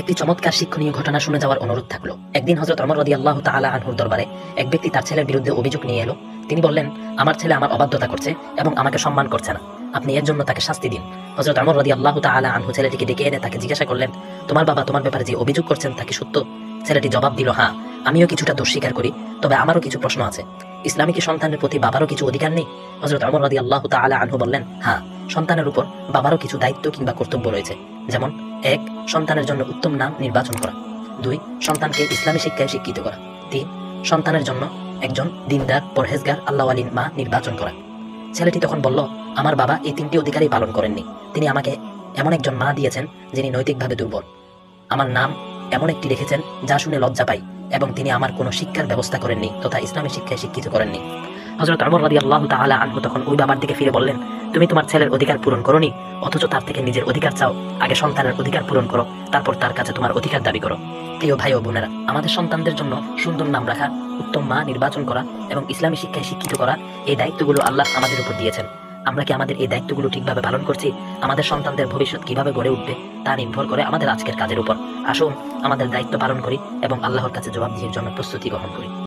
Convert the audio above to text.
একটি চমৎকার শিক্ষণীয় ঘটনা শুনে যাওয়ার অনুরোধ থাকলো। একদিন হযরত ওমর রাদিয়াল্লাহু তাআলা আনহুর দরবারে এক ব্যক্তি তার ছেলের বিরুদ্ধে অভিযোগ নিয়ে এলো। তিনি বললেন, আমার ছেলে আমার অবাধ্যতা করছে এবং আমাকে সম্মান করছে না, আপনি এর জন্য তাকে শাস্তি দিন। হযরত ওমর রাদিয়াল্লাহু তাআলা আনহু ছেলেটিকে ডেকে এনে তাকে জিজ্ঞাসা করলেন, তোমার বাবা তোমার ব্যাপারে যে অভিযোগ করছেন তা কি সত্য? ছেলেটি জবাব দিল, হ্যাঁ, আমিও কিছুটা দোষ স্বীকার করি, তবে আমারও কিছু প্রশ্ন আছে। ইসলামী কি সন্তানের প্রতি বাবারও কিছু অধিকার নেই? হযরত ওমর রাদিয়াল্লাহু তাআলা আনহু বললেন, হ্যাঁ, সন্তানের উপর বাবারও কিছু দায়িত্ব কিংবা কর্তব্য রয়েছে। যেমন 1. সন্তানের জন্য উত্তম নাম নির্বাচন করা। 2. সন্তানকে ইসলামী শিক্ষায় শিক্ষিত করা। 3. সন্তানের জন্য একজন দিনদার, পরহেজগার, আল্লাহওয়ালির মা নির্বাচন করা। ছেলেটি তখন বলল, আমার বাবা এই 3টি অধিকারই পালন করেননি। তিনি আমাকে এমন একজন মা দিয়েছেন যিনি নৈতিকভাবে দুর্বল। আমার নাম এমন একটি রেখেছেন যা শুনে লজ্জা পাই, এবং তিনি আমার কোনো শিক্ষার ব্যবস্থা করেননি তথা ইসলামী শিক্ষায় শিক্ষিত করেননি। হযরত ওমর রাদিয়াল্লাহু তাআলা আনহু তখন ওই বাবার দিকে ফিরে বললেন, তুমি তোমার ছেলের অধিকার পূরণ করোনি, অথচ তার থেকে নিজের অধিকার চাও। আগে সন্তানের অধিকার পূরণ করো, তারপর তার কাছে তোমার অধিকার দাবি করো। প্রিয় ভাই ও বোনেরা, আমাদের সন্তানদের জন্য সুন্দর নাম রাখা, উত্তম মা নির্বাচন করা এবং ইসলামী শিক্ষায় শিক্ষিত করা, এই দায়িত্বগুলো আল্লাহ আমাদের উপর দিয়েছেন। আমরা কি আমাদের এই দায়িত্বগুলো ঠিকভাবে পালন করছি? আমাদের সন্তানদের ভবিষ্যৎ কিভাবে গড়ে উঠবে তা নির্ভর করে আমাদের আজকের কাজের উপর। আসুন আমাদের দায়িত্ব পালন করি এবং আল্লাহর কাছে জবাবদিহির জন্য প্রস্তুতি গ্রহণ করি।